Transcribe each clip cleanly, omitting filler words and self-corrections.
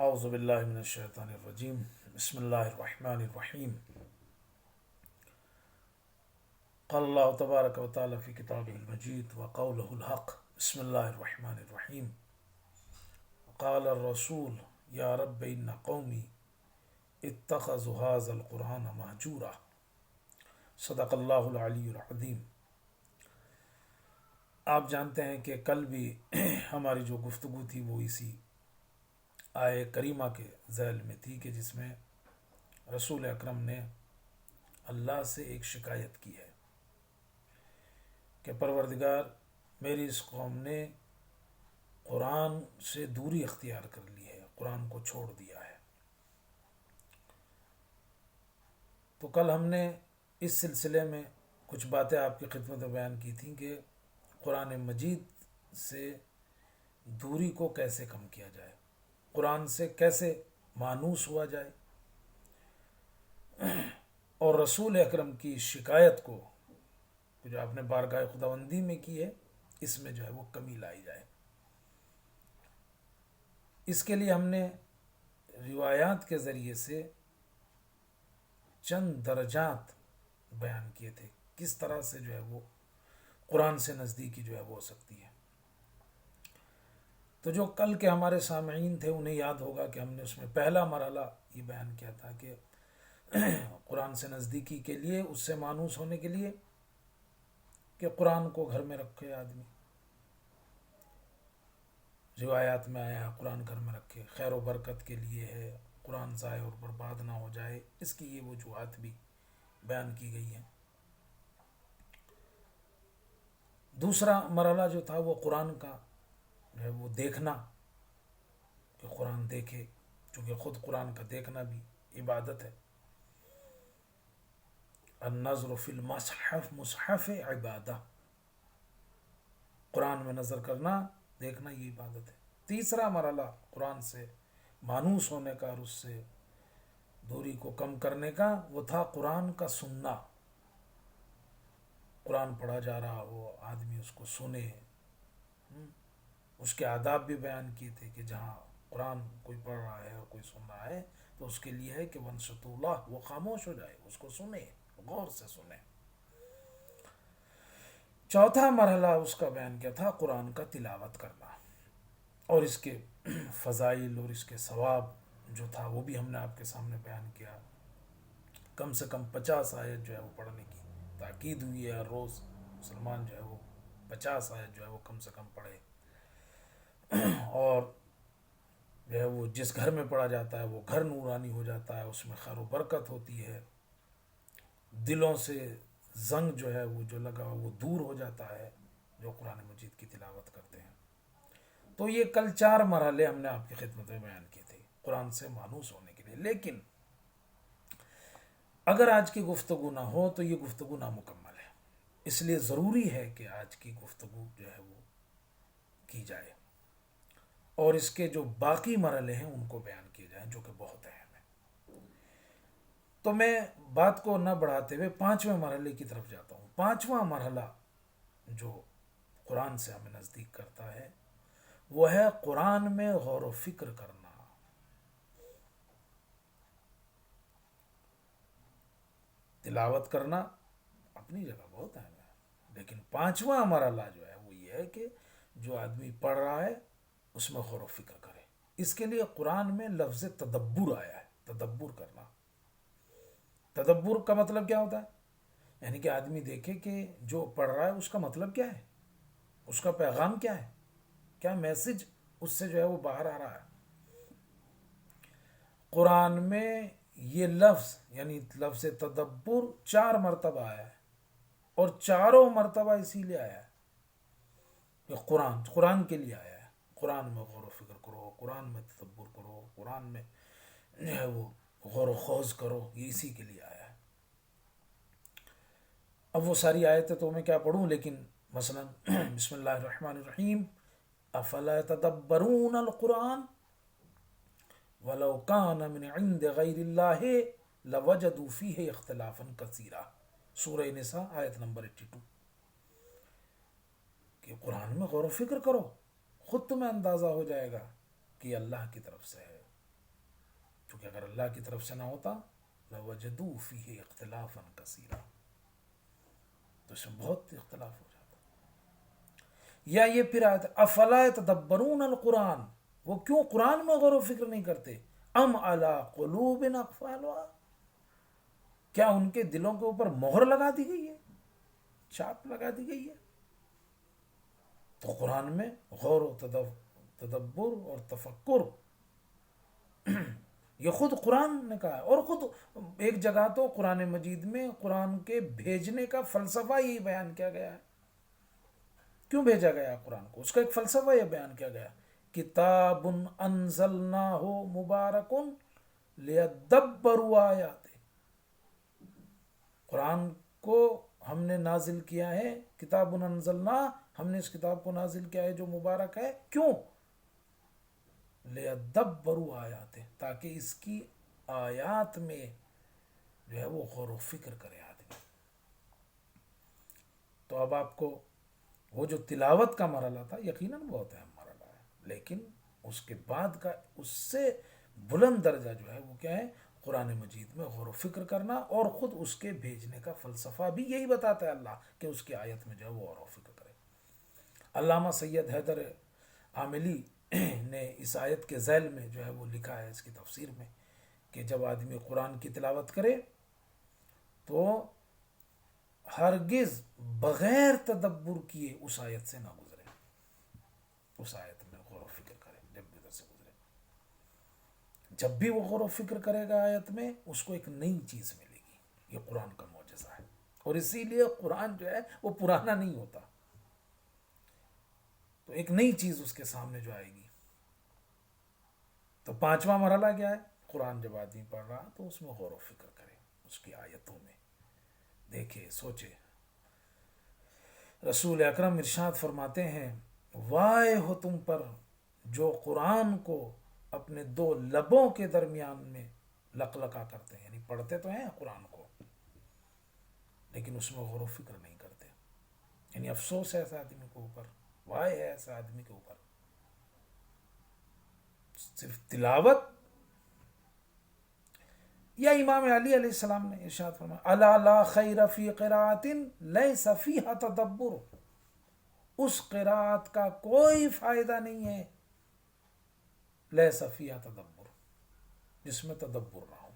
اعوذ باللہ من الشیطان الرجیم بسم اللہ الرحمن الرحیم قال اللہ تبارک و تعالی فی کتابہ المجید وقولہ الحق بسم اللہ الرحمن الرحیم قال الرسول یا رب ان قومی اتخذوا هذا القرآن مہجورا صدق اللہ العلی العظیم۔ آپ جانتے ہیں کہ کل بھی ہماری جو گفتگو تھی وہ اسی آئے کریمہ کے ذیل میں تھی کہ جس میں رسول اکرم نے اللہ سے ایک شکایت کی ہے کہ پروردگار میری اس قوم نے قرآن سے دوری اختیار کر لی ہے، قرآن کو چھوڑ دیا ہے۔ تو کل ہم نے اس سلسلے میں کچھ باتیں آپ کی خدمت میں بیان کی تھیں کہ قرآن مجید سے دوری کو کیسے کم کیا جائے، قرآن سے کیسے مانوس ہوا جائے، اور رسول اکرم کی شکایت کو جو آپ نے بارگاہ خداوندی میں کی ہے اس میں جو ہے وہ کمی لائی جائے۔ اس کے لیے ہم نے روایات کے ذریعے سے چند درجات بیان کیے تھے، کس طرح سے جو ہے وہ قرآن سے نزدیکی جو ہے وہ ہو سکتی ہے۔ تو جو کل کے ہمارے سامعین تھے انہیں یاد ہوگا کہ ہم نے اس میں پہلا مرحلہ یہ بیان کیا تھا کہ قرآن سے نزدیکی کے لیے، اس سے مانوس ہونے کے لیے کہ قرآن کو گھر میں رکھے آدمی، روایات میں آیا قرآن گھر میں رکھے، خیر و برکت کے لیے ہے، قرآن ضائع اور برباد نہ ہو جائے، اس کی یہ وجوہات بھی بیان کی گئی ہیں۔ دوسرا مرحلہ جو تھا وہ قرآن کا جو ہے وہ دیکھنا، کہ قرآن دیکھے، چونکہ خود قرآن کا دیکھنا بھی عبادت ہے۔ النظر فی المصحف، مصحف عبادہ، قرآن میں نظر کرنا، دیکھنا یہ عبادت ہے۔ تیسرا مرحلہ قرآن سے مانوس ہونے کا اور اس سے دوری کو کم کرنے کا وہ تھا قرآن کا سننا، قرآن پڑھا جا رہا ہو، آدمی اس کو سنے، اس کے آداب بھی بیان کیے تھے کہ جہاں قرآن کوئی پڑھ رہا ہے اور کوئی سن رہا ہے تو اس کے لیے ہے کہ ونصت اللہ، وہ خاموش ہو جائے، اس کو سنے، غور سے سنے۔ چوتھا مرحلہ اس کا بیان کیا تھا قرآن کا تلاوت کرنا، اور اس کے فضائل اور اس کے ثواب جو تھا وہ بھی ہم نے آپ کے سامنے بیان کیا۔ کم سے کم 50 آیت جو ہے وہ پڑھنے کی تاکید ہوئی ہے، ہر روز مسلمان جو ہے وہ 50 آیت جو ہے وہ کم سے کم پڑھے، اور جو ہے وہ جس گھر میں پڑھا جاتا ہے وہ گھر نورانی ہو جاتا ہے، اس میں خیر و برکت ہوتی ہے، دلوں سے زنگ جو ہے وہ جو لگا وہ دور ہو جاتا ہے جو قرآن مجید کی تلاوت کرتے ہیں۔ تو یہ کل 4 مرحلے ہم نے آپ کی خدمت میں بیان کیے تھے قرآن سے مانوس ہونے کے لیے۔ لیکن اگر آج کی گفتگو نہ ہو تو یہ گفتگو نامکمل ہے، اس لیے ضروری ہے کہ آج کی گفتگو جو ہے وہ کی جائے اور اس کے جو باقی مرحلے ہیں ان کو بیان کیے جائیں جو کہ بہت اہم ہے۔ تو میں بات کو نہ بڑھاتے ہوئے 5ویں مرحلے کی طرف جاتا ہوں۔ 5واں مرحلہ جو قرآن سے ہمیں نزدیک کرتا ہے وہ ہے قرآن میں غور و فکر کرنا۔ تلاوت کرنا اپنی جگہ بہت اہم ہے، لیکن 5واں مرحلہ جو ہے وہ یہ ہے کہ جو آدمی پڑھ رہا ہے اس میں غور و فکر کرے۔ اس کے لیے قرآن میں لفظ تدبر آیا ہے، تدبر کرنا۔ تدبر کا مطلب کیا ہوتا ہے؟ یعنی کہ آدمی دیکھے کہ جو پڑھ رہا ہے اس کا مطلب کیا ہے، اس کا پیغام کیا ہے، کیا میسج اس سے جو ہے وہ باہر آ رہا ہے۔ قرآن میں یہ لفظ یعنی لفظ تدبر 4 مرتبہ آیا ہے، اور چاروں مرتبہ اسی لیے آیا ہے کہ قرآن کے لیے آیا ہے۔ قرآن میں غور و فکر کرو، قرآن میں تدبر کرو، قرآن میں جو ہے وہ غور و خوض کرو، یہ اسی کے لیے آیا ہے۔ اب وہ ساری آیتیں تو میں کیا پڑھوں، لیکن مثلا بسم اللہ الرحمن الرحیم افلا يتدبرون القرآن ولو كان من عند غیر اللہ لوجدوا فیہ اختلافا کثیرا، سورہ نساء آیت نمبر 82۔ کہ قرآن میں غور و فکر کرو، خود تمہیں اندازہ ہو جائے گا کہ اللہ کی طرف سے ہے، چونکہ اگر اللہ کی طرف سے نہ ہوتا لوجدوا فیہ اختلافا کثیرا، تو اس میں بہت اختلاف ہو جاتا۔ یا یہ پھر آیت افلا یتدبرون القرآن، وہ کیوں قرآن میں غور و فکر نہیں کرتے؟ ام علی قلوب اقفالها، کیا ان کے دلوں کے اوپر مہر لگا دی گئی ہے، چھاپ لگا دی گئی ہے؟ تو قرآن میں غور و تدبر اور تفکر یہ خود قرآن نے کہا ہے، اور خود ایک جگہ تو قرآن مجید میں قرآن کے بھیجنے کا فلسفہ یہی بیان کیا گیا ہے۔ کیوں بھیجا گیا قرآن کو؟ اس کا ایک فلسفہ یہ بیان کیا گیا، کتاب انزلناہ مبارک لیدبروا آیاتہ، قرآن کو ہم نے نازل کیا ہے، کتاب انزلنا، ہم نے اس کتاب کو نازل کیا ہے جو مبارک ہے، کیوں؟ لیدبروا آیاتہ، تاکہ اس کی آیات میں جو ہے وہ غور و فکر کرے آدمی۔ تو اب آپ کو وہ جو تلاوت کا مرحلہ تھا یقیناً بہت اہم مرحلہ ہے، لیکن اس کے بعد کا اس سے بلند درجہ جو ہے وہ کیا ہے؟ قرآن مجید میں غور و فکر کرنا، اور خود اس کے بھیجنے کا فلسفہ بھی یہی بتاتا ہے اللہ، کہ اس کی آیت میں جو ہے وہ غور و فکر کرے۔ علامہ سید حیدر عاملی نے اس آیت کے ذیل میں جو ہے وہ لکھا ہے اس کی تفسیر میں، کہ جب آدمی قرآن کی تلاوت کرے تو ہرگز بغیر تدبر کیے اس آیت سے نہ گزرے، اس آیت میں غور و فکر کرے جب بھی ادھر سے گزرے۔ جب بھی وہ غور و فکر کرے گا آیت میں، اس کو ایک نئی چیز ملے گی۔ یہ قرآن کا معجزہ ہے، اور اسی لیے قرآن جو ہے وہ پرانا نہیں ہوتا، تو ایک نئی چیز اس کے سامنے جو آئے گی۔ تو پانچواں مرحلہ کیا ہے؟ قرآن جب آدمی پڑھ رہا تو اس میں غور و فکر کرے، اس کی آیتوں میں دیکھے، سوچے۔ رسول اکرم ارشاد فرماتے ہیں، وائے ہو تم پر جو قرآن کو اپنے دو لبوں کے درمیان میں لقلقا کرتے ہیں، یعنی پڑھتے تو ہیں قرآن کو لیکن اس میں غور و فکر نہیں کرتے، یعنی افسوس ہے ایسے آدمی کے اوپر، وائے ہے ایسے آدمی کے اوپر، صرف تلاوت۔ یا امام علی علیہ السلام نے ارشاد فرمایا، الا لا خیر فی قراءۃ لیس فیہا تدبر، اس قراءت کا کوئی فائدہ نہیں ہے، لیس فیہا تدبر، جس میں تدبر نہ ہو،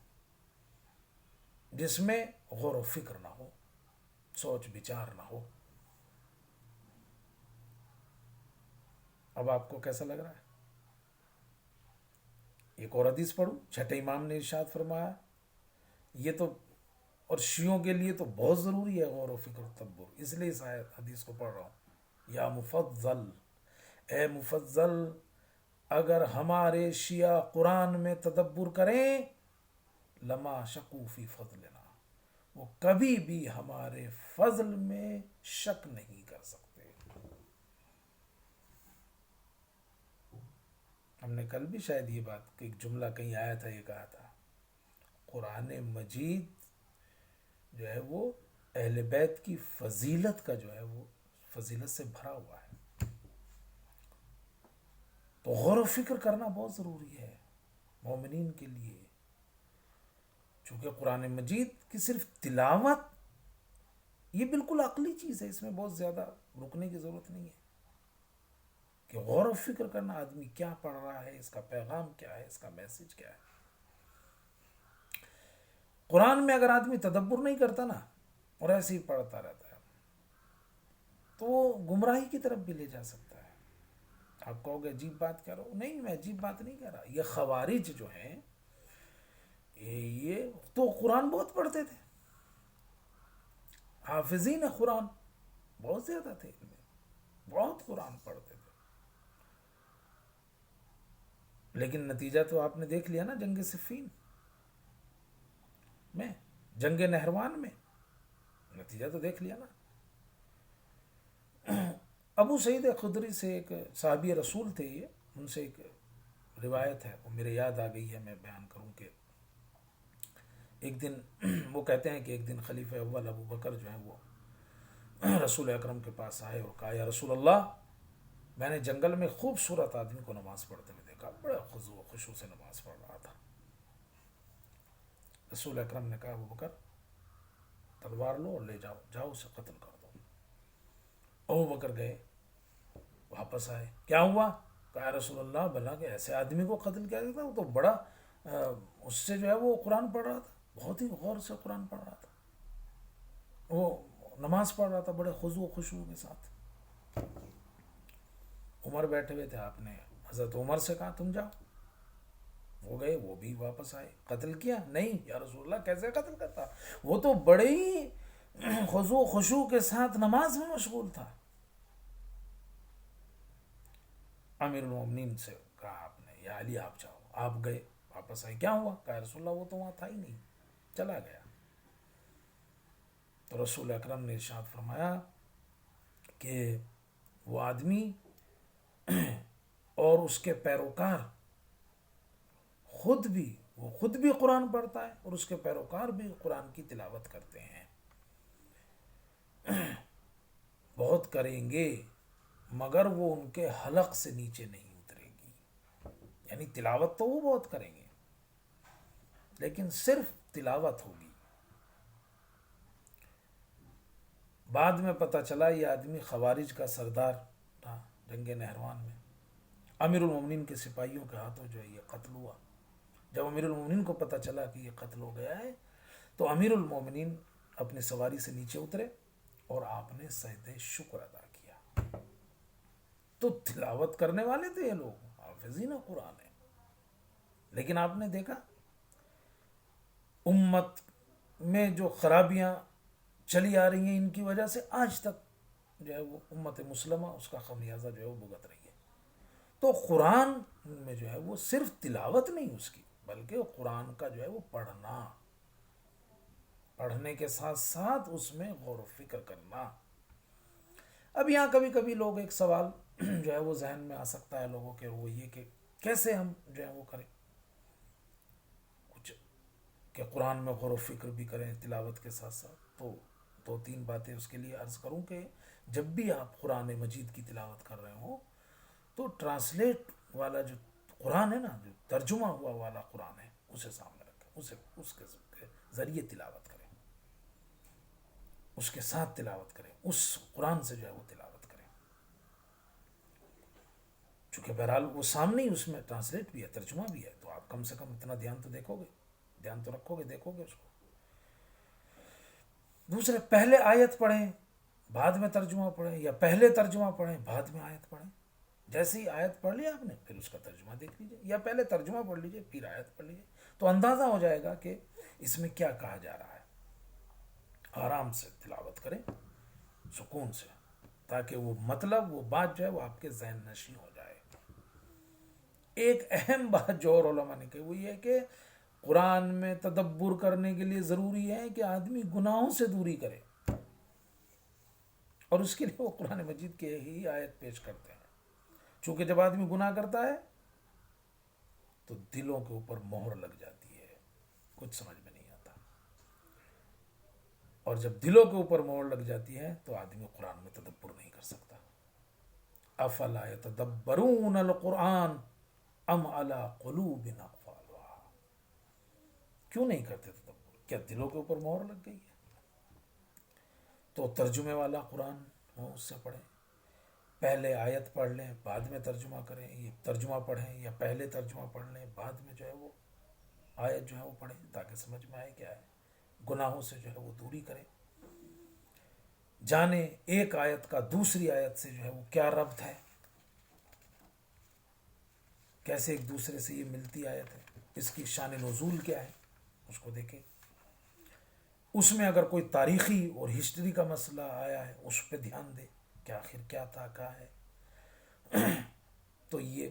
جس میں غور و فکر نہ ہو، سوچ بچار نہ ہو۔ اب آپ کو کیسا لگ رہا ہے؟ ایک اور حدیث پڑھوں، چھٹے امام نے ارشاد فرمایا، یہ تو اور شیعوں کے لیے تو بہت ضروری ہے غور و فکر و تدبر، اس لیے اس حدیث کو پڑھ رہا ہوں۔ یا مفضل، اے مفضل، اگر ہمارے شیعہ قرآن میں تدبر کریں، لما شکو فی فضلنا، وہ کبھی بھی ہمارے فضل میں شک نہیں کر سکتے۔ ہم نے کل بھی شاید یہ بات کہ ایک جملہ کہیں آیا تھا، یہ کہا تھا قرآن مجید جو ہے وہ اہل بیت کی فضیلت کا جو ہے وہ فضیلت سے بھرا ہوا ہے، تو غور و فکر کرنا بہت ضروری ہے مومنین کے لیے، چونکہ قرآن مجید کی صرف تلاوت یہ بالکل عقلی چیز ہے، اس میں بہت زیادہ رکنے کی ضرورت نہیں ہے، کہ غور و فکر کرنا آدمی کیا پڑھ رہا ہے، اس کا پیغام کیا ہے، اس کا میسج کیا ہے۔ قرآن میں اگر آدمی تدبر نہیں کرتا نا اور ایسے ہی پڑھتا رہتا ہے تو وہ گمراہی کی طرف بھی لے جا سکتا ہے۔ آپ کہو گے عجیب بات کہہ رہا ہوں، نہیں میں عجیب بات نہیں کہہ رہا، یہ خوارج جو ہیں یہ تو قرآن بہت پڑھتے تھے، حافظین قرآن بہت زیادہ تھے، ان میں بہت قرآن پڑھتے تھے، لیکن نتیجہ تو آپ نے دیکھ لیا نا، جنگ صفین میں، جنگ نہروان میں نتیجہ تو دیکھ لیا نا۔ ابو سعید خدری سے ایک صحابی رسول تھے، یہ ان سے ایک روایت ہے، وہ میرے یاد آ گئی ہے، میں بیان کروں کہ ایک دن وہ کہتے ہیں کہ ایک دن خلیفہ اول ابو بکر جو ہیں وہ رسول اکرم کے پاس آئے اور کہا، یا رسول اللہ، میں نے جنگل میں خوبصورت آدمی کو نماز پڑھتے ہوئے دیکھا، بڑے خضوع و خشوع سے نماز پڑھ رہا تھا، رسول اکرم نے کہا ابو بکر تلوار لو اور لے جاؤ، جاؤ اسے قتل کر دو۔ ابو بکر گئے، واپس آئے، کیا ہوا؟ کہا رسول اللہ بھلا کہ ایسے آدمی کو قتل کیا جاتا، وہ تو بڑا اس سے جو ہے وہ قرآن پڑھ رہا تھا، بہت ہی غور سے قرآن پڑھ رہا تھا، وہ نماز پڑھ رہا تھا بڑے خضوع و خشوع کے ساتھ۔ عمر بیٹھے ہوئے تھے، آپ نے حضرت عمر سے کہا تم جاؤ، وہ گئے، وہ بھی واپس آئے، قتل کیا؟ نہیں یا رسول اللہ کیسے قتل کرتا، وہ تو بڑے ہی خضوع و خشوع کے ساتھ نماز میں مشغول تھا۔ امیر المومنین سے کہا آپ نے یا علی آپ جاؤ، آپ گئے، واپس آئے، کیا ہوا؟ کہا رسول اللہ وہ تو وہاں تھا ہی نہیں، چلا گیا۔ تو رسول اکرم نے ارشاد فرمایا کہ وہ آدمی اور اس کے پیروکار خود بھی قرآن پڑھتا ہے اور اس کے پیروکار بھی قرآن کی تلاوت کرتے ہیں، بہت کریں گے مگر وہ ان کے حلق سے نیچے نہیں اترے گی، یعنی تلاوت تو وہ بہت کریں گے لیکن صرف تلاوت ہوگی۔ بعد میں پتہ چلا یہ آدمی خوارج کا سردار تھا، جنگ نہروان میں امیر المومنین کے سپاہیوں کے ہاتھوں جو ہے یہ قتل ہوا۔ جب امیر المومنین کو پتہ چلا کہ یہ قتل ہو گیا ہے تو امیر المومنین اپنی سواری سے نیچے اترے اور آپ نے سجدہ شکر ادا کیا۔ تو تلاوت کرنے والے تھے یہ لوگ، حافظین قرآن ہیں، لیکن آپ نے دیکھا امت میں جو خرابیاں چلی آ رہی ہیں ان کی وجہ سے آج تک جو ہے وہ امت مسلمہ اس کا خمیازہ جو ہے وہ بھگت رہی ہے۔ تو قرآن میں جو ہے وہ صرف تلاوت نہیں اس کی، بلکہ قرآن کا جو ہے وہ پڑھنے کے ساتھ ساتھ اس میں غور و فکر کرنا۔ اب یہاں کبھی کبھی لوگ ایک سوال جو ہے وہ ذہن میں آ سکتا ہے لوگوں کے، وہ یہ کہ کیسے ہم جو ہے وہ کریں، کچھ کہ قرآن میں غور و فکر بھی کریں تلاوت کے ساتھ ساتھ۔ تو دو تین باتیں اس کے لیے عرض کروں کہ جب بھی آپ قرآن مجید کی تلاوت کر رہے ہوں تو ٹرانسلیٹ والا جو قرآن ہے نا، جو ترجمہ ہوا والا قرآن ہے، اسے سامنے رکھیں، اس کے ذریعے تلاوت کریں، اس کے ساتھ تلاوت کریں، اس قرآن سے جو ہے وہ تلاوت کریں، چونکہ بہرحال وہ سامنے ہی اس میں ٹرانسلیٹ بھی ہے، ترجمہ بھی ہے، تو آپ کم سے کم اتنا دھیان تو رکھو گے، دیکھو گے اس کو۔ دوسرے، پہلے آیت پڑھیں بعد میں ترجمہ پڑھیں، یا پہلے ترجمہ پڑھیں بعد میں آیت پڑھیں۔ جیسے ہی آیت پڑھ لی آپ نے پھر اس کا ترجمہ دیکھ لیجئے، یا پہلے ترجمہ پڑھ لیجئے پھر آیت پڑھ لیجئے، تو اندازہ ہو جائے گا کہ اس میں کیا کہا جا رہا ہے۔ آرام سے تلاوت کریں، سکون سے، تاکہ وہ مطلب وہ بات جو ہے وہ آپ کے ذہن نشین ہو جائے۔ ایک اہم بات جو اور علماء نے کہی وہ یہ ہے کہ قرآن میں تدبر کرنے کے لیے ضروری ہے کہ آدمی گناہوں سے دوری کرے، اور اس کے لیے وہ قرآن مجید کی ہی آیت پیش کرتے ہیں، چونکہ جب آدمی گناہ کرتا ہے تو دلوں کے اوپر مہر لگ جاتی ہے، کچھ سمجھ میں نہیں آتا، اور جب دلوں کے اوپر مہر لگ جاتی ہے تو آدمی قرآن میں تدبر نہیں کر سکتا۔ افلا یتدبرون القرآن ام علی قلوب اقفالها، کیوں نہیں کرتے تدبر؟ کیا دلوں کے اوپر مہر لگ گئی ہے؟ تو ترجمے والا قرآن ہو اس سے پڑھیں، پہلے آیت پڑھ لیں بعد میں ترجمہ کریں، یہ ترجمہ پڑھیں، یا پہلے ترجمہ پڑھ لیں بعد میں جو ہے وہ آیت جو ہے وہ پڑھیں، تاکہ سمجھ میں آئے کیا ہے، گناہوں سے جو ہے وہ دوری کریں، جانیں ایک آیت کا دوسری آیت سے جو ہے وہ کیا ربط ہے، کیسے ایک دوسرے سے یہ ملتی آیت ہے، اس کی شان نزول کیا ہے، اس کو دیکھیں۔ اس میں اگر کوئی تاریخی اور ہسٹری کا مسئلہ آیا ہے اس پہ دھیان دے کہ آخر کیا تھا، کیا ہے۔ تو یہ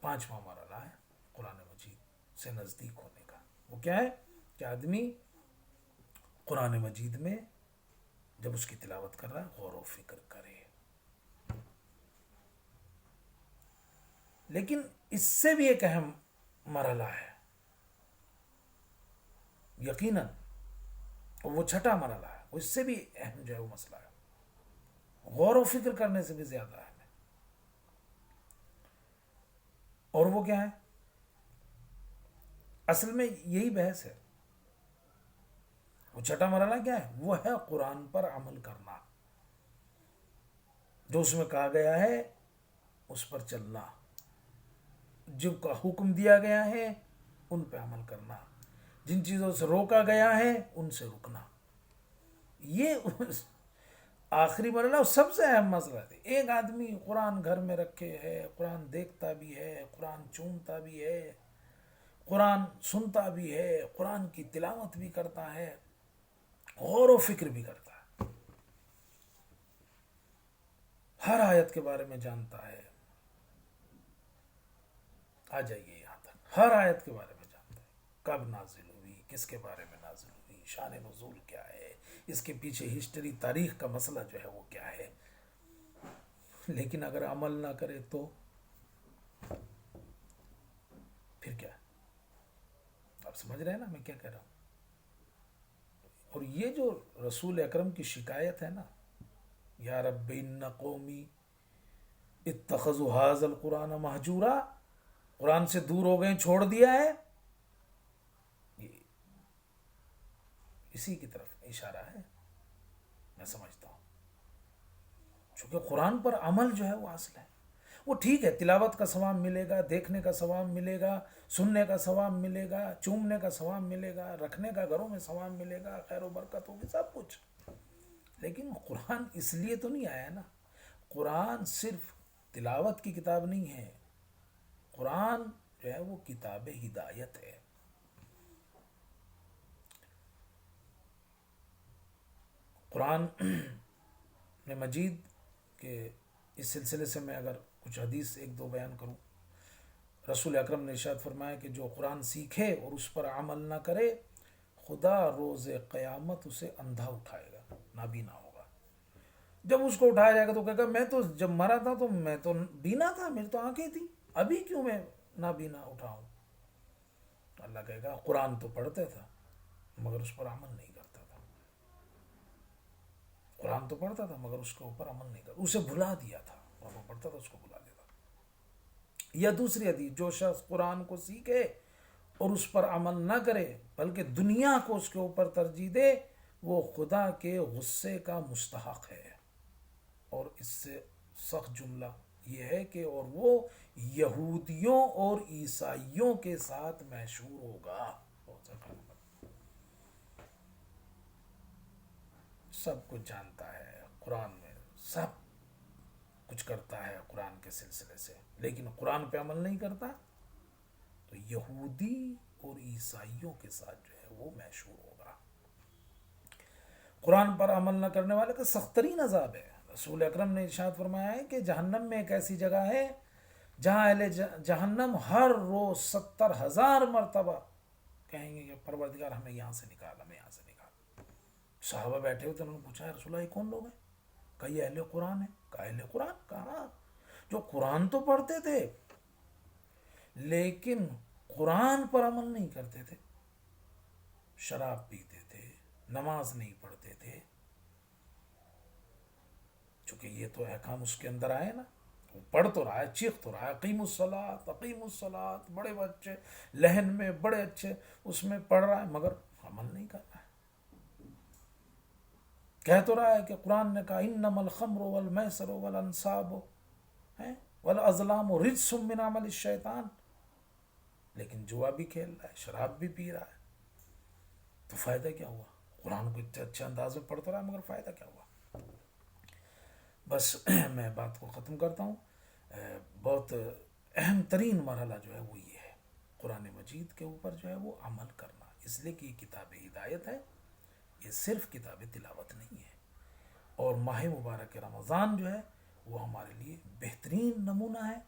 پانچواں مرحلہ ہے قرآن مجید سے نزدیک ہونے کا، وہ کیا ہے کہ آدمی قرآن مجید میں جب اس کی تلاوت کر رہا ہے غور و فکر کرے۔ لیکن اس سے بھی ایک اہم مرحلہ ہے یقیناً، وہ چھٹا مرحلہ ہے، اس سے بھی اہم جو ہے وہ مسئلہ ہے، غور و فکر کرنے سے بھی زیادہ اہم ہے، اور وہ کیا ہے؟ اصل میں یہی بحث ہے وہ چھٹا مرحلہ کیا ہے؟ وہ ہے قرآن پر عمل کرنا، جو اس میں کہا گیا ہے اس پر چلنا، جو کا حکم دیا گیا ہے ان پہ عمل کرنا، جن چیزوں سے روکا گیا ہے ان سے رکنا. یہ آخری مرحلہ سب سے اہم مسئلہ ہے. ایک آدمی قرآن گھر میں رکھے ہے، قرآن دیکھتا بھی ہے، قرآن چومتا بھی ہے، قرآن سنتا بھی ہے، قرآن کی تلاوت بھی کرتا ہے، غور و فکر بھی کرتا ہے، ہر آیت کے بارے میں جانتا ہے. آ جائیے یہاں تک، ہر آیت کے بارے میں جانتا ہے، کب نازل ہوئی، کس کے بارے میں نازل ہوئی، شان نزول کیا ہے، اس کے پیچھے ہسٹری، تاریخ کا مسئلہ جو ہے وہ کیا ہے. لیکن اگر عمل نہ کرے تو پھر کیا؟ آپ سمجھ رہے ہیں نا میں کیا کہہ رہا ہوں. اور یہ جو رسول اکرم کی شکایت ہے نا، یا رب ان قومی اتخذوا هذا القرآن مہجورا، قرآن سے دور ہو گئے، چھوڑ دیا ہے، یہ اسی کی طرف اشارہ ہے میں سمجھتا ہوں. چونکہ قرآن پر عمل جو ہے وہ اصل ہے. وہ ٹھیک ہے، تلاوت کا ثواب ملے گا، دیکھنے کا ثواب ملے گا، سننے کا ثواب ملے گا، چومنے کا ثواب ملے گا، رکھنے کا گھروں میں ثواب ملے گا، خیر و برکت ہوگی، سب کچھ. لیکن قرآن اس لیے تو نہیں آیا نا. قرآن صرف تلاوت کی کتاب نہیں ہے، قرآن جو ہے وہ کتاب ہدایت ہے. قرآن میں مجید کے اس سلسلے سے میں اگر کچھ حدیث ایک دو بیان کروں. رسول اکرم نے ارشاد فرمایا کہ جو قرآن سیکھے اور اس پر عمل نہ کرے، خدا روز قیامت اسے اندھا اٹھائے گا، نابینا ہوگا. جب اس کو اٹھایا جائے گا تو کہے گا میں تو جب مرا تھا تو میں تو بینا تھا، میری تو آنکھیں تھی، ابھی کیوں میں نابینا اٹھاؤں؟ اللہ کہے گا قرآن تو پڑھتے تھا مگر اس پر عمل نہیں کرتا تھا. قرآن تو پڑھتا تھا مگر اس کے اوپر عمل نہیں کرتا، اسے بھلا دیا تھا. اور وہ پڑھتا تھا، اس کو بھلا دیتا. یا دوسری حدیث، جو شخص قرآن کو سیکھے اور اس پر عمل نہ کرے بلکہ دنیا کو اس کے اوپر ترجیح دے، وہ خدا کے غصے کا مستحق ہے. اور اس سے سخت جملہ یہ ہے کہ اور وہ یہودیوں اور عیسائیوں کے ساتھ محشور ہوگا. سب کچھ جانتا ہے، قرآن میں سب کچھ کرتا ہے قرآن کے سلسلے سے، لیکن قرآن پہ عمل نہیں کرتا تو یہودی اور عیسائیوں کے ساتھ جو ہے وہ محشور ہوگا. قرآن پر عمل نہ کرنے والے کا سخت ترین عذاب ہے. رسول اکرم نے ارشاد فرمایا ہے کہ جہنم میں ایک ایسی جگہ ہے جہاں اہل جہنم ہر روز 70,000 مرتبہ کہیں گے کہ پروردگار ہمیں یہاں سے نکال، ہمیں یہاں سے نکال. صحابہ بیٹھے ہوئے تو انہوں نے پوچھا رسول اللہ یہ کون لوگ ہیں؟ کہا یہ اہل قرآن ہے. کہا اہل قرآن؟ کہا جو قرآن تو پڑھتے تھے لیکن قرآن پر عمل نہیں کرتے تھے، شراب پیتے تھے، نماز نہیں پڑھتے تھے. چونکہ یہ تو احکام اس کے اندر آئے نا، وہ پڑھ تو رہا ہے، چیخ تو رہا ہے اقیم الصلاۃ اقیم الصلاۃ، بڑے بچے لہن میں بڑے اچھے اس میں پڑھ رہا ہے مگر عمل نہیں کر رہا ہے. کہہ تو رہا ہے کہ قرآن نے کہا انما الخمر والمیسر والانصاب والازلام رجس من عمل الشیطان، لیکن جوا بھی کھیل رہا ہے، شراب بھی پی رہا ہے. تو فائدہ کیا ہوا؟ قرآن کو اتنے اچھے انداز میں پڑھتا رہا مگر فائدہ کیا ہوا؟ بس میں بات کو ختم کرتا ہوں. بہت اہم ترین مرحلہ جو ہے وہ یہ ہے، قرآن مجید کے اوپر جو ہے وہ عمل کرنا، اس لیے کہ یہ کتاب ہدایت ہے، یہ صرف کتاب تلاوت نہیں ہے. اور ماہ مبارک رمضان جو ہے وہ ہمارے لیے بہترین نمونہ ہے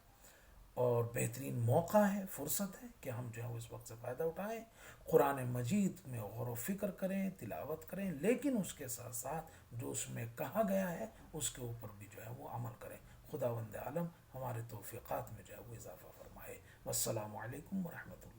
اور بہترین موقع ہے، فرصت ہے کہ ہم جو ہے اس وقت سے فائدہ اٹھائیں، قرآن مجید میں غور و فکر کریں، تلاوت کریں، لیکن اس کے ساتھ ساتھ جو اس میں کہا گیا ہے اس کے اوپر بھی جو ہے وہ عمل کریں. خداوند عالم ہمارے توفیقات میں جو ہے وہ اضافہ فرمائے. والسلام علیکم ورحمۃ اللہ.